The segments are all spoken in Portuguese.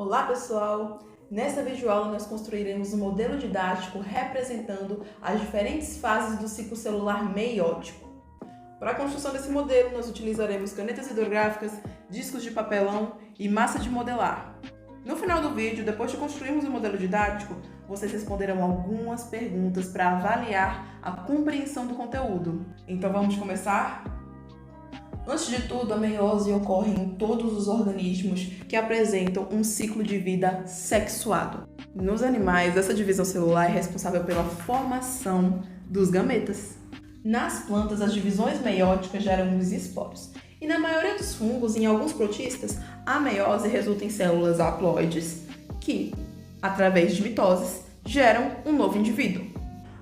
Olá pessoal! Nessa videoaula nós construiremos um modelo didático representando as diferentes fases do ciclo celular meiótico. Para a construção desse modelo nós utilizaremos canetas hidrográficas, discos de papelão e massa de modelar. No final do vídeo, depois de construirmos o modelo didático, vocês responderão algumas perguntas para avaliar a compreensão do conteúdo. Então vamos começar? Antes de tudo, a meiose ocorre em todos os organismos que apresentam um ciclo de vida sexuado. Nos animais, essa divisão celular é responsável pela formação dos gametas. Nas plantas, as divisões meióticas geram os esporos. E na maioria dos fungos e em alguns protistas, a meiose resulta em células haploides que, através de mitoses, geram um novo indivíduo.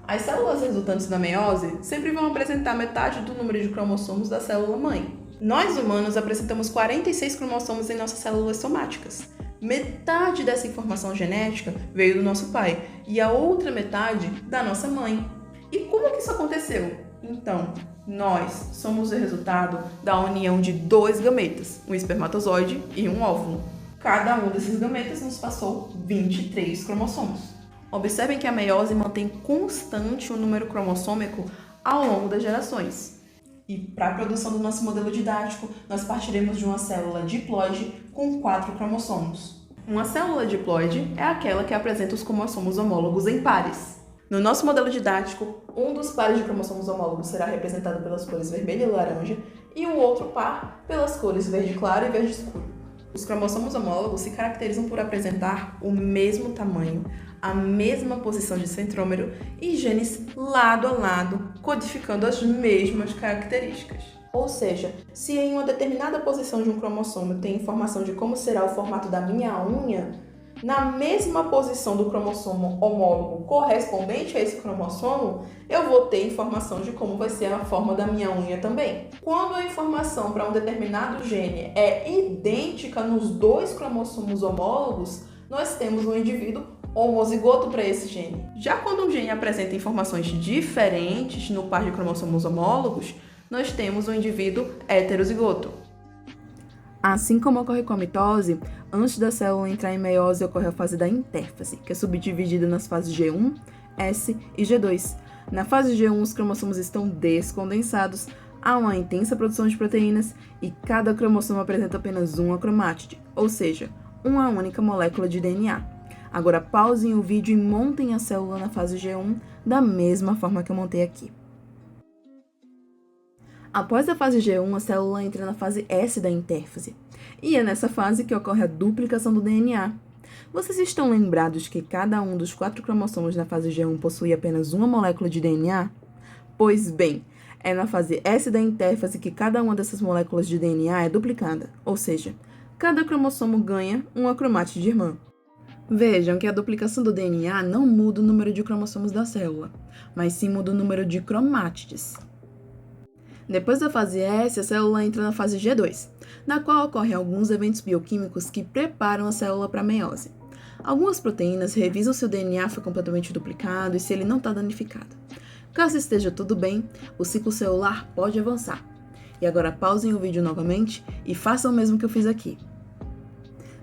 As células resultantes da meiose sempre vão apresentar metade do número de cromossomos da célula-mãe. Nós, humanos, apresentamos 46 cromossomos em nossas células somáticas. Metade dessa informação genética veio do nosso pai e a outra metade da nossa mãe. E como que isso aconteceu? Então, nós somos o resultado da união de dois gametas, um espermatozoide e um óvulo. Cada um desses gametas nos passou 23 cromossomos. Observem que a meiose mantém constante o número cromossômico ao longo das gerações. E para a produção do nosso modelo didático, nós partiremos de uma célula diploide com 4 cromossomos. Uma célula diploide é aquela que apresenta os cromossomos homólogos em pares. No nosso modelo didático, um dos pares de cromossomos homólogos será representado pelas cores vermelho e laranja e o outro par pelas cores verde claro e verde escuro. Os cromossomos homólogos se caracterizam por apresentar o mesmo tamanho, a mesma posição de centrômero e genes lado a lado, codificando as mesmas características. Ou seja, se em uma determinada posição de um cromossomo tem informação de como será o formato da minha unha, na mesma posição do cromossomo homólogo correspondente a esse cromossomo, eu vou ter informação de como vai ser a forma da minha unha também. Quando a informação para um determinado gene é idêntica nos dois cromossomos homólogos, nós temos um indivíduo homozigoto para esse gene. Já quando um gene apresenta informações diferentes no par de cromossomos homólogos, nós temos um indivíduo heterozigoto. Assim como ocorre com a mitose, antes da célula entrar em meiose ocorre a fase da intérfase, que é subdividida nas fases G1, S e G2. Na fase G1, os cromossomos estão descondensados, há uma intensa produção de proteínas e cada cromossomo apresenta apenas uma cromátide, ou seja, uma única molécula de DNA. Agora pausem o vídeo e montem a célula na fase G1 da mesma forma que eu montei aqui. Após a fase G1, a célula entra na fase S da intérfase, e é nessa fase que ocorre a duplicação do DNA. Vocês estão lembrados que cada um dos 4 cromossomos na fase G1 possui apenas uma molécula de DNA? Pois bem, é na fase S da intérfase que cada uma dessas moléculas de DNA é duplicada, ou seja, cada cromossomo ganha uma cromátide irmã. Vejam que a duplicação do DNA não muda o número de cromossomos da célula, mas sim muda o número de cromátides. Depois da fase S, a célula entra na fase G2, na qual ocorrem alguns eventos bioquímicos que preparam a célula para a meiose. Algumas proteínas revisam se o DNA foi completamente duplicado e se ele não está danificado. Caso esteja tudo bem, o ciclo celular pode avançar. E agora pausem o vídeo novamente e façam o mesmo que eu fiz aqui.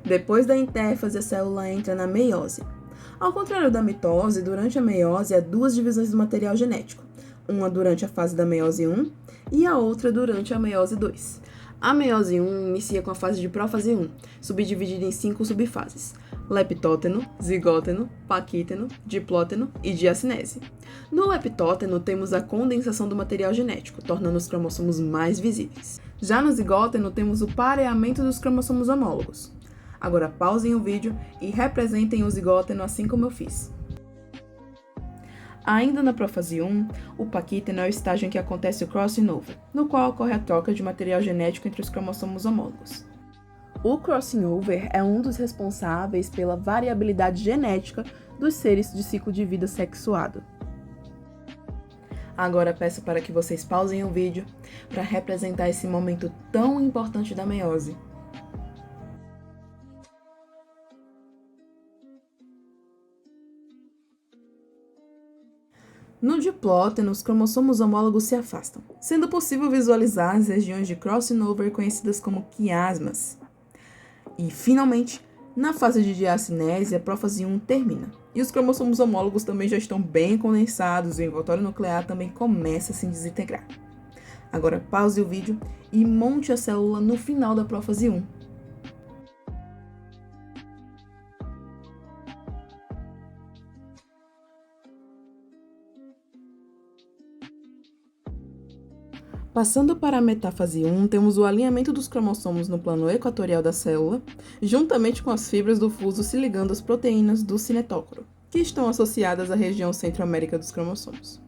Depois da intérfase, a célula entra na meiose. Ao contrário da mitose, durante a meiose há 2 divisões do material genético, uma durante a fase da meiose 1 e a outra durante a meiose 2. A meiose 1 inicia com a fase de prófase 1, subdividida em 5 subfases: leptóteno, zigóteno, paquíteno, diplóteno e diacinese. No leptóteno temos a condensação do material genético, tornando os cromossomos mais visíveis. Já no zigóteno temos o pareamento dos cromossomos homólogos. Agora pausem o vídeo e representem o zigóteno assim como eu fiz. Ainda na prófase 1, o paquíteno é o estágio em que acontece o crossing over, no qual ocorre a troca de material genético entre os cromossomos homólogos. O crossing over é um dos responsáveis pela variabilidade genética dos seres de ciclo de vida sexuado. Agora peço para que vocês pausem o vídeo para representar esse momento tão importante da meiose. No diplóteno, os cromossomos homólogos se afastam, sendo possível visualizar as regiões de crossing over conhecidas como quiasmas. E, finalmente, Na fase de diacinese, a prófase 1 termina. E os cromossomos homólogos também já estão bem condensados, e o envoltório nuclear também começa a se desintegrar. Agora pause o vídeo e monte a célula no final da prófase 1. Passando para a metáfase 1, temos o alinhamento dos cromossomos no plano equatorial da célula, juntamente com as fibras do fuso se ligando às proteínas do cinetócoro, que estão associadas à região centroamérica dos cromossomos.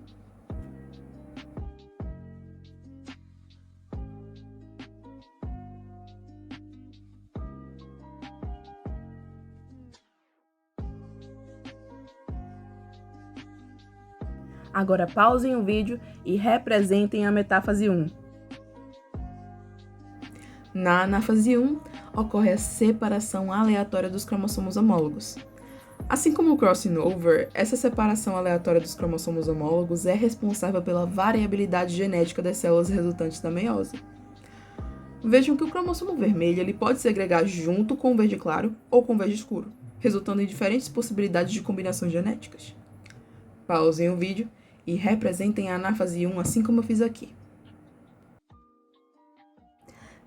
Agora pausem o vídeo e representem a metáfase 1. Na anáfase 1, ocorre a separação aleatória dos cromossomos homólogos. Assim como o crossing over, essa separação aleatória dos cromossomos homólogos é responsável pela variabilidade genética das células resultantes da meiose. Vejam que o cromossomo vermelho ele pode se agregar junto com o verde claro ou com o verde escuro, resultando em diferentes possibilidades de combinações genéticas. Pausem o vídeo e representem a anáfase 1 assim como eu fiz aqui.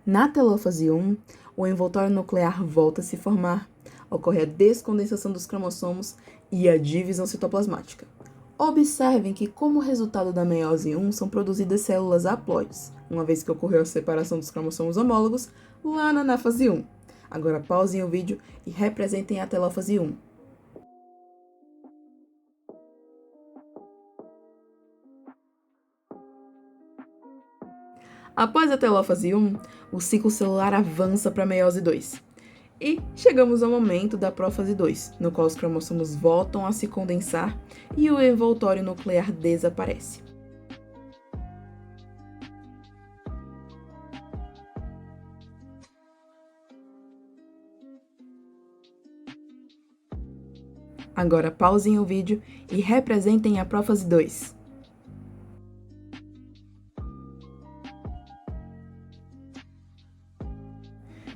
Na telófase 1, o envoltório nuclear volta a se formar, ocorre a descondensação dos cromossomos e a divisão citoplasmática. Observem que, como resultado da meiose 1, são produzidas células haploides, uma vez que ocorreu a separação dos cromossomos homólogos lá na anáfase 1. Agora pausem o vídeo e representem a telófase 1. Após a telófase 1, o ciclo celular avança para a meiose 2. E chegamos ao momento da prófase 2, no qual os cromossomos voltam a se condensar e o envoltório nuclear desaparece. Agora pausem o vídeo e representem a prófase 2.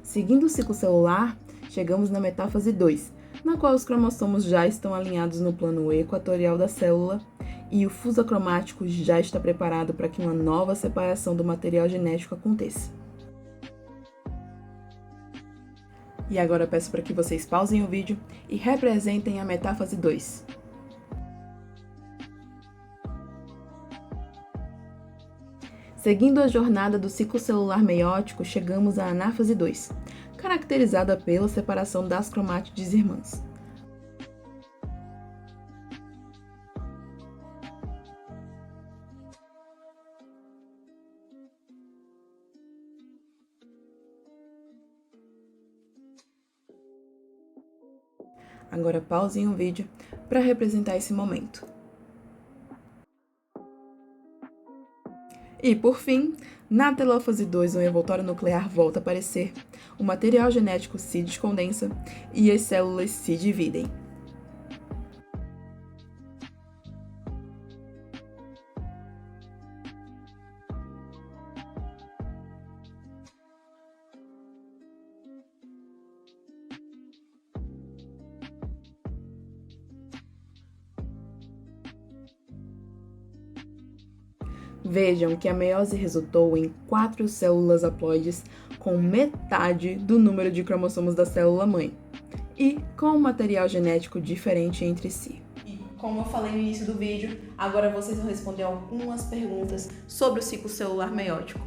Seguindo o ciclo celular, chegamos na metáfase 2, na qual os cromossomos já estão alinhados no plano equatorial da célula e o fuso acromático já está preparado para que uma nova separação do material genético aconteça. E agora peço para que vocês pausem o vídeo e representem a metáfase 2. Seguindo a jornada do ciclo celular meiótico, chegamos à anáfase 2, caracterizada pela separação das cromátides irmãs. Agora pausem o vídeo para representar esse momento. E, por fim, na telófase 2, o envoltório nuclear volta a aparecer, o material genético se descondensa e as células se dividem. Vejam que a meiose resultou em 4 células haploides com metade do número de cromossomos da célula-mãe e com um material genético diferente entre si. E como eu falei no início do vídeo, agora vocês vão responder algumas perguntas sobre o ciclo celular meiótico.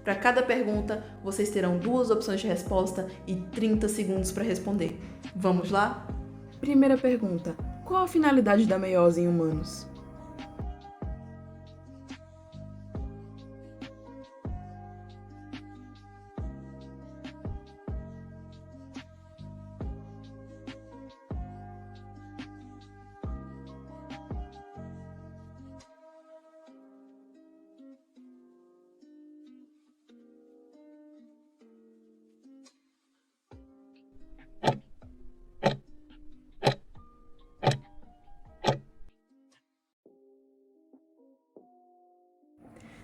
Para cada pergunta, vocês terão 2 opções de resposta e 30 segundos para responder. Vamos lá? Primeira pergunta: qual a finalidade da meiose em humanos?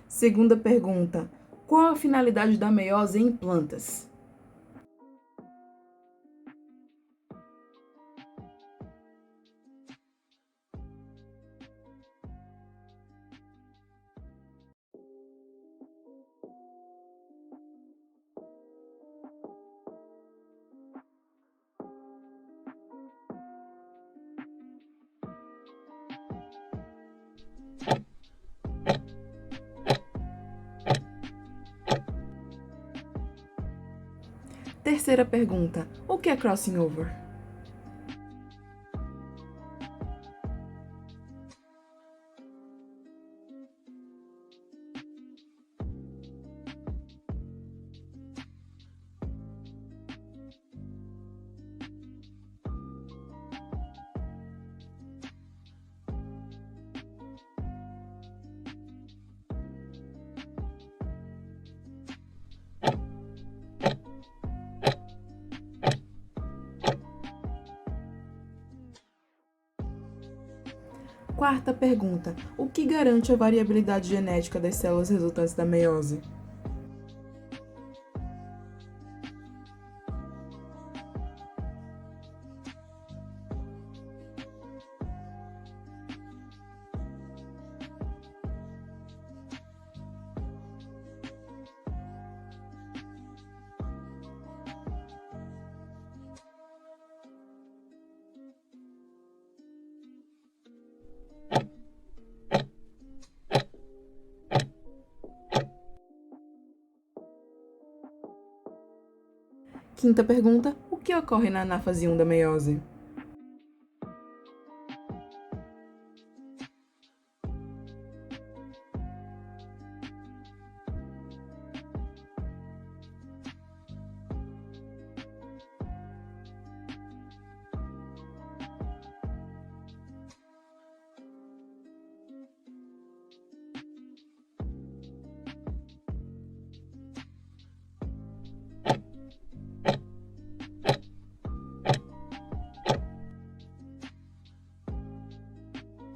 Segunda pergunta: qual a finalidade da meiose em plantas? Terceira pergunta: o que é crossing over? Quarta pergunta: o que garante a variabilidade genética das células resultantes da meiose? Quinta pergunta: o que ocorre na anáfase 1 da meiose?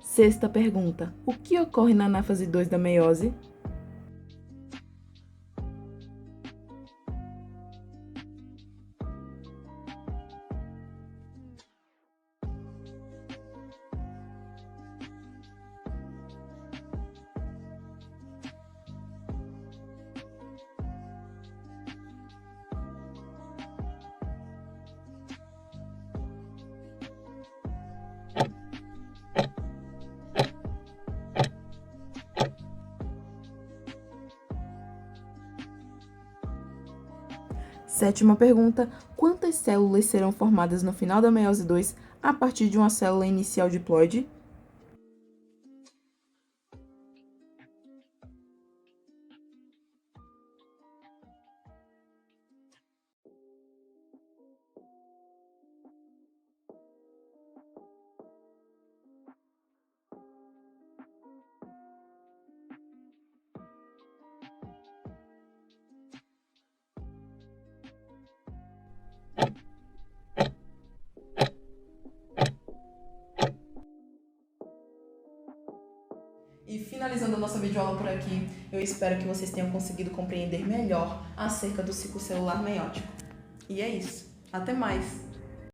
Sexta pergunta: o que ocorre na anáfase 2 da meiose? Sétima pergunta: quantas células serão formadas no final da meiose 2 a partir de uma célula inicial diploide? E finalizando a nossa videoaula por aqui, eu espero que vocês tenham conseguido compreender melhor acerca do ciclo celular meiótico. E é isso. Até mais!